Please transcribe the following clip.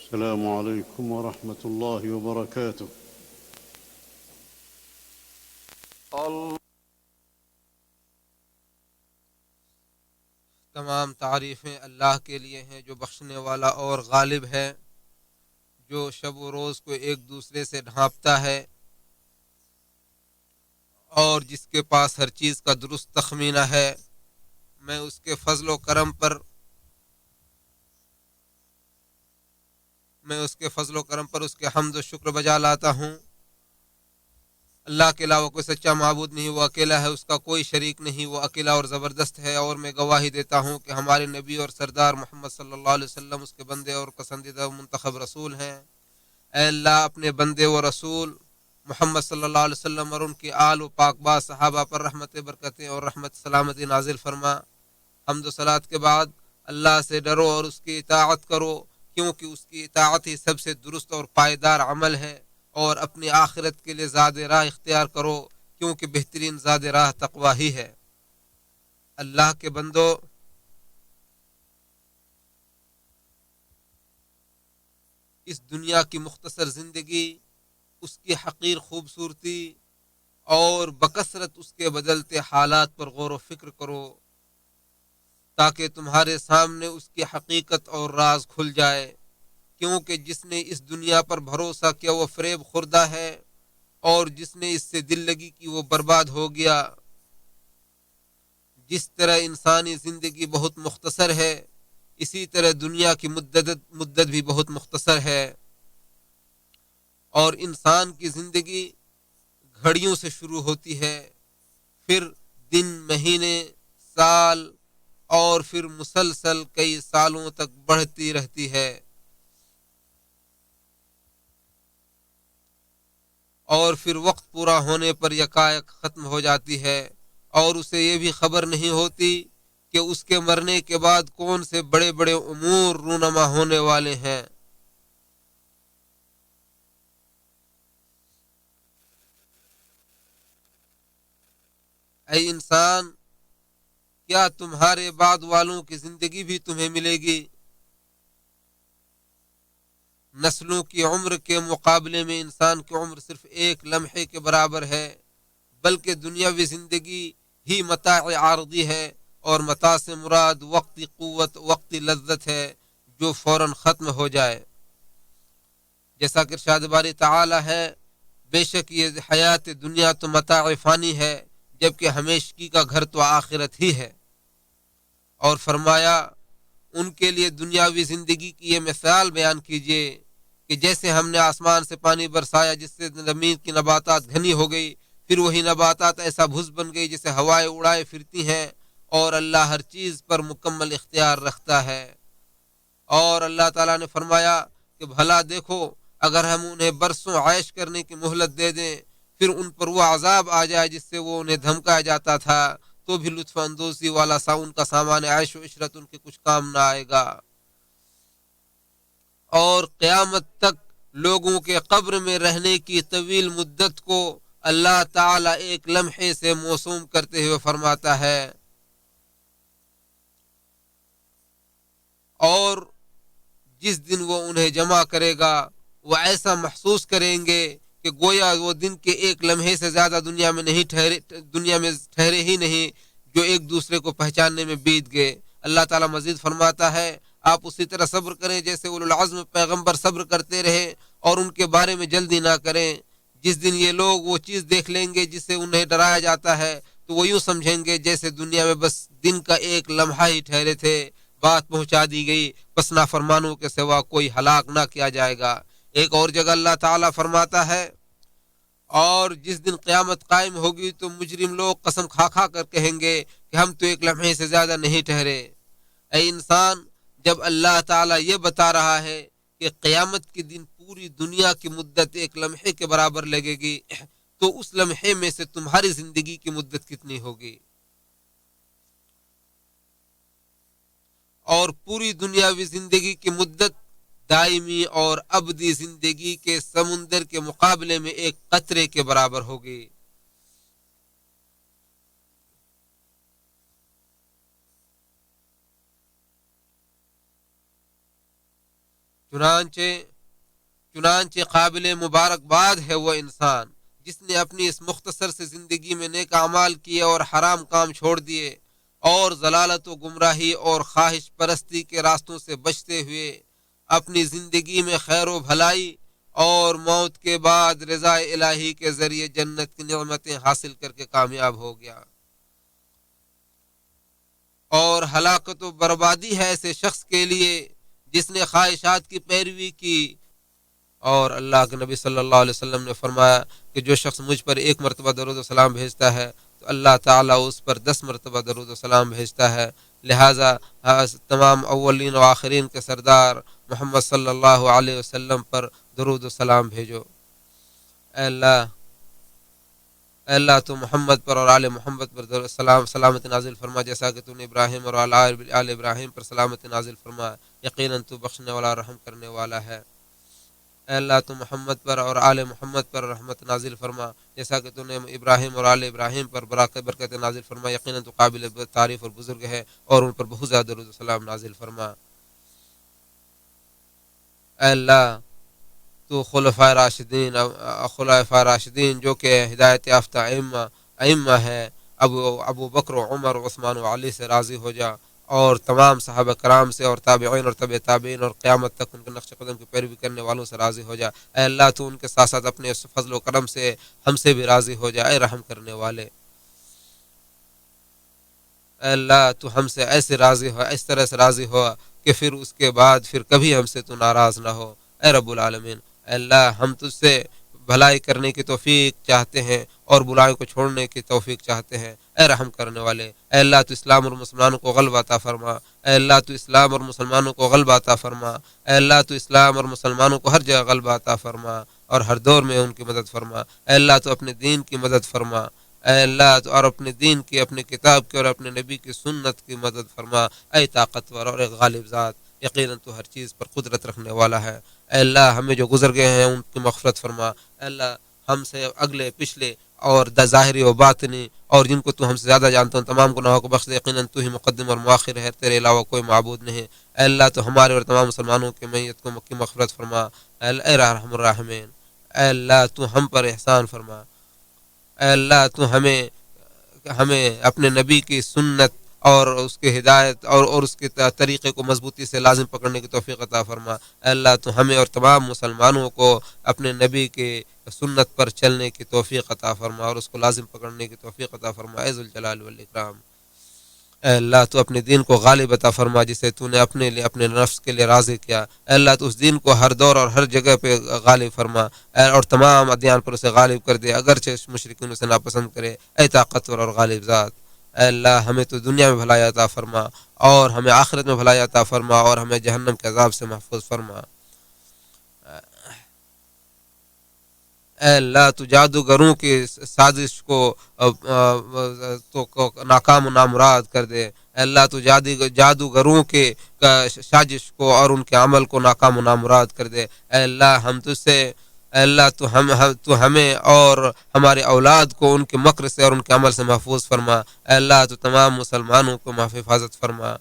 السلام عليكم ورحمة الله وبركاته. تمام تعریفیں اللہ کے لیے ہیں جو بخشنے والا اور غالب ہے، جو شب و روز کو ایک دوسرے سے ڈھانپتا ہے اور جس کے پاس ہر چیز کا درست تخمینہ ہے۔ میں اس کے فضل و کرم پر اس کے حمد و شکر بجا لاتا ہوں۔ اللہ کے علاوہ کوئی سچا معبود نہیں، وہ اکیلا ہے، اس کا کوئی شریک نہیں، وہ اکیلا اور زبردست ہے۔ اور میں گواہی دیتا ہوں کہ ہمارے نبی اور سردار محمد صلی اللہ علیہ وسلم اس کے بندے اور پسندیدہ منتخب رسول ہیں۔ اے اللہ اپنے بندے و رسول محمد صلی اللہ علیہ وسلم اور ان کی آل و پاک باز صحابہ پر رحمت برکتیں اور رحمت سلامتی نازل فرما۔ حمد و صلات کے بعد اللہ سے ڈرو اور اس کی اطاعت کرو، کیونکہ اس کی اطاعت ہی سب سے درست اور پائیدار عمل ہے۔ اور اپنی آخرت کے لیے زاد راہ اختیار کرو، کیونکہ بہترین زاد راہ تقوی ہی ہے۔ اللہ کے بندو، اس دنیا کی مختصر زندگی، اس کی حقیر خوبصورتی اور بکثرت اس کے بدلتے حالات پر غور و فکر کرو، تاکہ تمہارے سامنے اس کی حقیقت اور راز کھل جائے۔ کیونکہ جس نے اس دنیا پر بھروسہ کیا وہ فریب خوردہ ہے، اور جس نے اس سے دل لگی کی وہ برباد ہو گیا۔ جس طرح انسانی زندگی بہت مختصر ہے، اسی طرح دنیا کی مدت بھی بہت مختصر ہے، اور انسان کی زندگی گھڑیوں سے شروع ہوتی ہے، پھر دن، مہینے، سال، اور پھر مسلسل کئی سالوں تک بڑھتی رہتی ہے، اور پھر وقت پورا ہونے پر یکایک ختم ہو جاتی ہے، اور اسے یہ بھی خبر نہیں ہوتی کہ اس کے مرنے کے بعد کون سے بڑے بڑے امور رونما ہونے والے ہیں۔ اے انسان، کیا تمہارے بعد والوں کی زندگی بھی تمہیں ملے گی؟ نسلوں کی عمر کے مقابلے میں انسان کی عمر صرف ایک لمحے کے برابر ہے، بلکہ دنیاوی زندگی ہی متاع عارضی ہے، اور متاع سے مراد وقتی قوت، وقتی لذت ہے جو فوراً ختم ہو جائے۔ جیسا کہ ارشاد باری تعالی ہے، بے شک یہ حیات دنیا تو متاع فانی ہے، جبکہ ہمیشگی کا گھر تو آخرت ہی ہے۔ اور فرمایا ان کے لیے دنیاوی زندگی کی یہ مثال بیان کیجئے کہ جیسے ہم نے آسمان سے پانی برسایا جس سے زمین کی نباتات گھنی ہو گئی، پھر وہی نباتات ایسا بھس بن گئی جسے ہوائیں اڑائے پھرتی ہیں، اور اللہ ہر چیز پر مکمل اختیار رکھتا ہے۔ اور اللہ تعالیٰ نے فرمایا کہ بھلا دیکھو اگر ہم انہیں برسوں عیش کرنے کی مہلت دے دیں، پھر ان پر وہ عذاب آ جائے جس سے وہ انہیں دھمکایا جاتا تھا، تو بھی لطف اندوزی والا سا ان کا سامان عیش و عشرت ان کے کچھ کام نہ آئے گا۔ اور قیامت تک لوگوں کے قبر میں رہنے کی طویل مدت کو اللہ تعالی ایک لمحے سے موسوم کرتے ہوئے فرماتا ہے، اور جس دن وہ انہیں جمع کرے گا وہ ایسا محسوس کریں گے کہ گویا وہ دن کے ایک لمحے سے زیادہ دنیا میں ٹھہرے ہی نہیں، جو ایک دوسرے کو پہچاننے میں بیت گئے۔ اللہ تعالیٰ مزید فرماتا ہے، آپ اسی طرح صبر کریں جیسے اولو العزم پیغمبر صبر کرتے رہے، اور ان کے بارے میں جلدی نہ کریں۔ جس دن یہ لوگ وہ چیز دیکھ لیں گے جس سے انہیں ڈرایا جاتا ہے، تو وہ یوں سمجھیں گے جیسے دنیا میں بس دن کا ایک لمحہ ہی ٹھہرے تھے، بات پہنچا دی گئی، بس نافرمانوں کے سوا کوئی ہلاک نہ کیا جائے گا۔ ایک اور جگہ اللہ تعالیٰ فرماتا ہے، اور جس دن قیامت قائم ہوگی تو مجرم لوگ قسم کھا کھا کر کہیں گے کہ ہم تو ایک لمحے سے زیادہ نہیں ٹھہرے۔ اے انسان، جب اللہ تعالیٰ یہ بتا رہا ہے کہ قیامت کے دن پوری دنیا کی مدت ایک لمحے کے برابر لگے گی، تو اس لمحے میں سے تمہاری زندگی کی مدت کتنی ہوگی؟ اور پوری دنیاوی زندگی کی مدت دائمی اور ابدی زندگی کے سمندر کے مقابلے میں ایک قطرے کے برابر ہوگی۔ چنانچہ قابل مبارکباد ہے وہ انسان جس نے اپنی اس مختصر سے زندگی میں نیک اعمال کیے اور حرام کام چھوڑ دیے اور ضلالت و گمراہی اور خواہش پرستی کے راستوں سے بچتے ہوئے اپنی زندگی میں خیر و بھلائی اور موت کے بعد رضا الہی کے ذریعے جنت کی نعمتیں حاصل کر کے کامیاب ہو گیا۔ اور ہلاکت و بربادی ہے ایسے شخص کے لیے جس نے خواہشات کی پیروی کی۔ اور اللہ کے نبی صلی اللہ علیہ وسلم نے فرمایا کہ جو شخص مجھ پر ایک مرتبہ درود و سلام بھیجتا ہے تو اللہ تعالیٰ اس پر 10 مرتبہ درود و سلام بھیجتا ہے۔ لہٰذا تمام اولین و آخرین کے سردار محمد صلی اللہ علیہ وسلم پر درود و سلام بھیجو۔ اے اللہ تو محمد پر اور آل محمد پر سلامت نازل فرما جیسا کہ تو نے ابراہیم اور آل ابراہیم پر سلامت نازل فرما، یقیناً تو بخشنے والا رحم کرنے والا ہے۔ اے اللہ تو محمد پر اور آل محمد پر رحمت نازل فرما جیسا کہ تو نے ابراہیم اور آل ابراہیم پر برکت نازل فرما، یقیناً تو قابل تعریف اور بزرگ ہے اور ان پر بہت زیادہ درود و سلام نازل فرما۔ اے اللہ تو خلفائے راشدین جو کہ ہدایت یافتہ ائمہ ہے ابو بکر و عمر و عثمان و علی سے راضی ہو جا، اور تمام صحابہ کرام سے اور تابعین اور تبع تابعین اور قیامت تک ان کے نقش قدم کی پیروی کرنے والوں سے راضی ہو جا۔ اے اللہ تو ان کے ساتھ ساتھ اپنے فضل و کرم سے ہم سے بھی راضی ہو جا، اے رحم کرنے والے۔ اے اللہ تو ہم سے ایسے راضی ہو، اس طرح سے راضی ہو کہ پھر اس کے بعد پھر کبھی ہم سے تو ناراض نہ ہو، اے رب العالمین۔ اے اللہ ہم تجھ سے بھلائی کرنے کی توفیق چاہتے ہیں اور برائی کو چھوڑنے کی توفیق چاہتے ہیں، اے رحم کرنے والے۔ اے اللہ تو اسلام اور مسلمانوں کو غلبہ عطا فرما، اے اللہ تو اسلام اور مسلمانوں کو غلبہ عطا فرما، اے اللہ تو اسلام اور مسلمانوں کو ہر جگہ غلبہ عطا فرما اور ہر دور میں ان کی مدد فرما۔ اے اللہ تو اپنے دین کی مدد فرما، اے اللہ تو اور اپنے دین کی، اپنے کتاب کی اور اپنے نبی کی سنت کی مدد فرما، اے طاقتور اور ایک غالب ذات، یقیناً تو ہر چیز پر قدرت رکھنے والا ہے۔ اے اللہ ہمیں جو گزر گئے ہیں ان کی مغفرت فرما، اے اللہ ہم سے اگلے پچھلے اور ظاہری و باطنی اور جن کو تو ہم سے زیادہ جانتا ہوں تمام گناہوں کو بخش دے، یقیناً تو ہی مقدم اور مؤخر ہے، تیرے علاوہ کوئی معبود نہیں۔ اے اللہ تو ہمارے اور تمام مسلمانوں کی میت کو کی مغفرت فرما، اے رحم الراحمین۔ اے اللہ تو ہم پر احسان فرما، اے اللہ تو ہمیں اپنے نبی کی سنت اور اس کی ہدایت اور اس کے طریقے کو مضبوطی سے لازم پکڑنے کی توفیق عطا فرما۔ اے اللہ تو ہمیں اور تمام مسلمانوں کو اپنے نبی کی سنت پر چلنے کی توفیق عطا فرما اور اس کو لازم پکڑنے کی توفیق عطا فرما، اے ذوالجلال والاکرام۔ اے اللہ تو اپنے دین کو غالب عطا فرما جسے تو نے اپنے لیے اپنے نفس کے لیے راضی کیا، اے اللہ تو اس دین کو ہر دور اور ہر جگہ پہ غالب فرما اور تمام ادیان پر اسے غالب کر دے، اگرچہ مشرکین اسے ناپسند کرے، اے طاقتور اور غالب ذات۔ اے اللہ ہمیں تو دنیا میں بھلائی عطا فرما اور ہمیں آخرت میں بھلائی عطا فرما اور ہمیں جہنم کے عذاب سے محفوظ فرما۔ اے اللہ تو جادوگروں کی سازش کو ناکام و نامراد کر دے، اے اللہ تو جادوگروں کے سازش کو اور ان کے عمل کو ناکام و نامراد کر دے۔ اے اللہ ہم تجھ سے، اے اللہ تو ہمیں اور ہمارے اولاد کو ان کے مکر سے اور ان کے عمل سے محفوظ فرما، اے اللہ تو تمام مسلمانوں کو حفاظت فرما۔